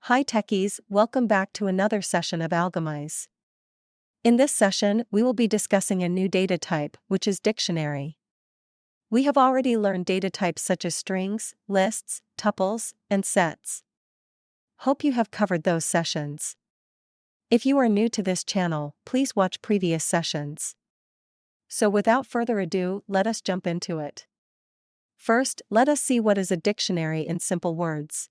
Hi techies, welcome back to another session of Algomiz. In this session, we will be discussing a new data type, which is dictionary. We have already learned data types such as strings, lists, tuples, and sets. Hope you have covered those sessions. If you are new to this channel, please watch previous sessions. So without further ado, let us jump into it. First, let us see what is a dictionary in simple words.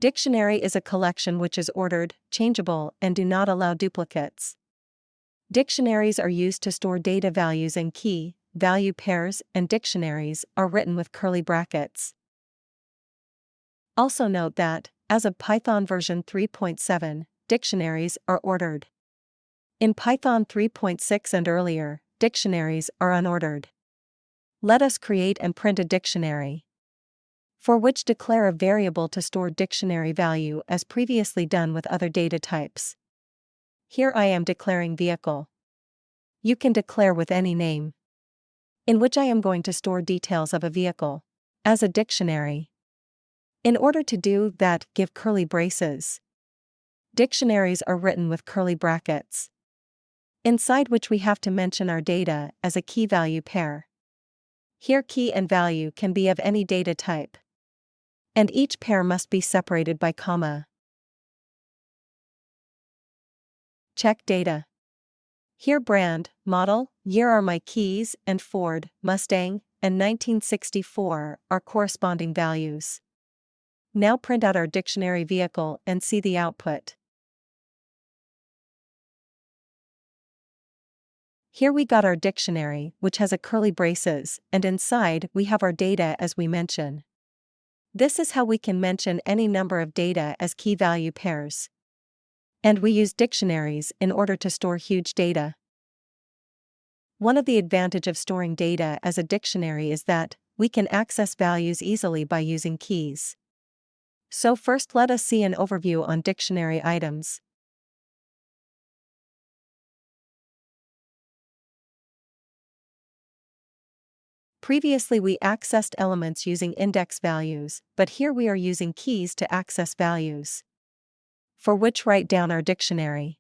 Dictionary is a collection which is ordered, changeable, and do not allow duplicates. Dictionaries are used to store data values and key, value pairs, and dictionaries are written with curly brackets. Also note that, as of Python version 3.7, dictionaries are ordered. In Python 3.6 and earlier, dictionaries are unordered. Let us create and print a dictionary, for which declare a variable to store dictionary value as previously done with other data types. Here I am declaring vehicle. You can declare with any name, in which I am going to store details of a vehicle, as a dictionary. In order to do that, give curly braces. Dictionaries are written with curly brackets, inside which we have to mention our data as a key-value pair. Here key and value can be of any data type, and each pair must be separated by comma. Check data. Here brand, model, year are my keys, and Ford, Mustang, and 1964 are corresponding values. Now print out our dictionary vehicle and see the output. Here we got our dictionary, which has a curly braces, and inside we have our data as we mention. This is how we can mention any number of data as key-value pairs. And we use dictionaries in order to store huge data. One of the advantages of storing data as a dictionary is that we can access values easily by using keys. So first let us see an overview on dictionary items. Previously we accessed elements using index values, but here we are using keys to access values, for which write down our dictionary.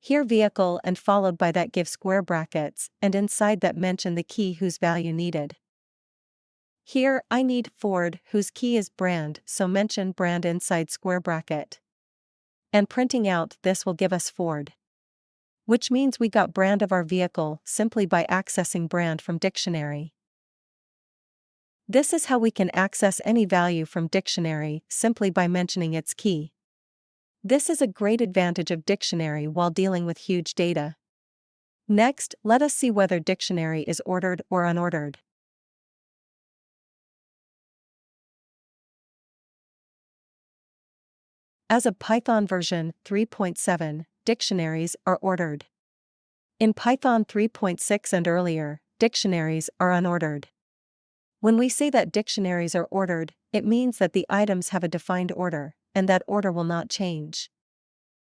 Here vehicle and followed by that give square brackets, and inside that mention the key whose value needed. Here I need Ford whose key is brand, so mention brand inside square bracket. And printing out this will give us Ford, which means we got brand of our vehicle simply by accessing brand from dictionary. This is how we can access any value from dictionary simply by mentioning its key. This is a great advantage of dictionary while dealing with huge data. Next, let us see whether dictionary is ordered or unordered. As of Python version 3.7, dictionaries are ordered. In Python 3.6 and earlier, dictionaries are unordered. When we say that dictionaries are ordered, it means that the items have a defined order, and that order will not change.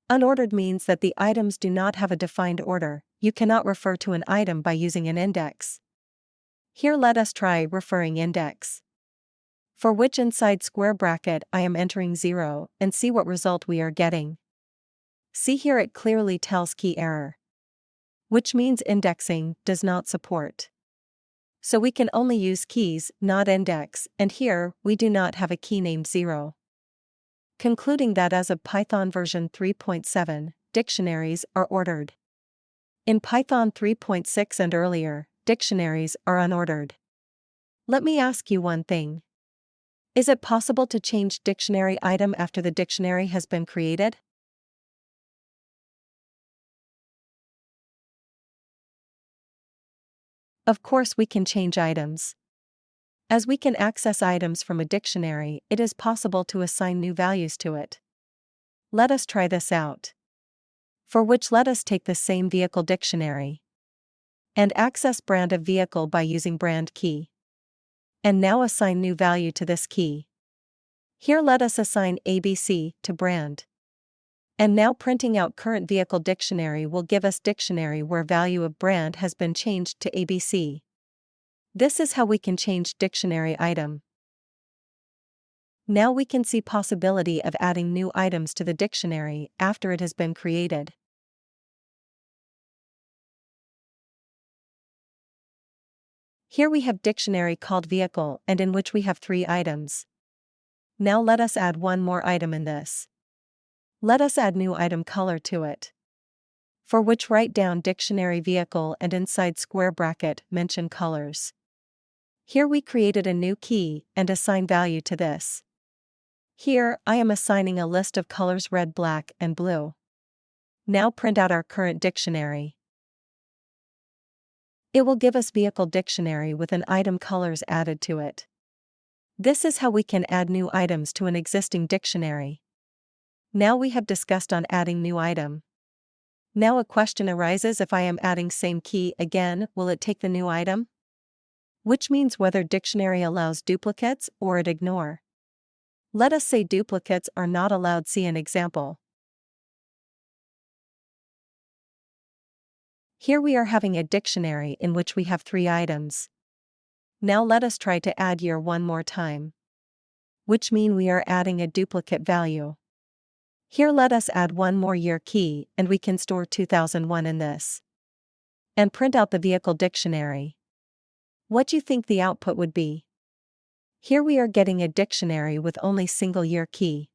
Unordered means that the items do not have a defined order. You cannot refer to an item by using an index. Here let us try referring index, for which inside square bracket I am entering 0 and see what result we are getting. See here it clearly tells key error, which means indexing does not support. So we can only use keys, not index, and here we do not have a key named 0. Concluding that as of Python version 3.7, dictionaries are ordered. In Python 3.6 and earlier, dictionaries are unordered. Let me ask you one thing. Is it possible to change dictionary item after the dictionary has been created? Of course we can change items. As we can access items from a dictionary, it is possible to assign new values to it. Let us try this out. For which let us take the same vehicle dictionary and access brand of vehicle by using brand key. And now assign new value to this key. Here let us assign ABC to brand. And now printing out current vehicle dictionary will give us dictionary where value of brand has been changed to ABC. This is how we can change dictionary item. Now we can see possibility of adding new items to the dictionary after it has been created. Here we have dictionary called vehicle and in which we have 3 items. Now let us add one more item in this. Let us add new item color to it. For which write down dictionary vehicle and inside square bracket mention colors. Here we created a new key and assign value to this. Here I am assigning a list of colors red, black, and blue. Now print out our current dictionary. It will give us vehicle dictionary with an item colors added to it. This is how we can add new items to an existing dictionary. Now we have discussed on adding new item. Now a question arises: if I am adding same key again, will it take the new item? Which means whether dictionary allows duplicates or it ignore. Let us say duplicates are not allowed. See an example. Here we are having a dictionary in which we have 3 items. Now let us try to add year one more time. Which mean we are adding a duplicate value. Here let us add one more year key and we can store 2001 in this. And print out the vehicle dictionary. What do you think the output would be? Here we are getting a dictionary with only single year key.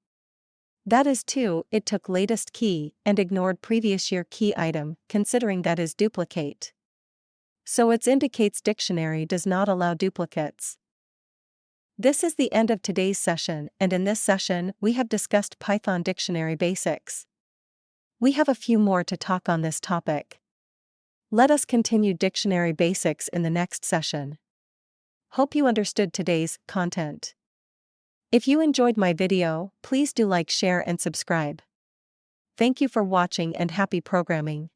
That is 2, it took latest key and ignored previous year key item, considering that is duplicate. So it indicates dictionary does not allow duplicates. This is the end of today's session, and in this session we have discussed Python dictionary basics. We have a few more to talk on this topic. Let us continue dictionary basics in the next session. Hope you understood today's content. If you enjoyed my video, please do like, share and subscribe. Thank you for watching and happy programming.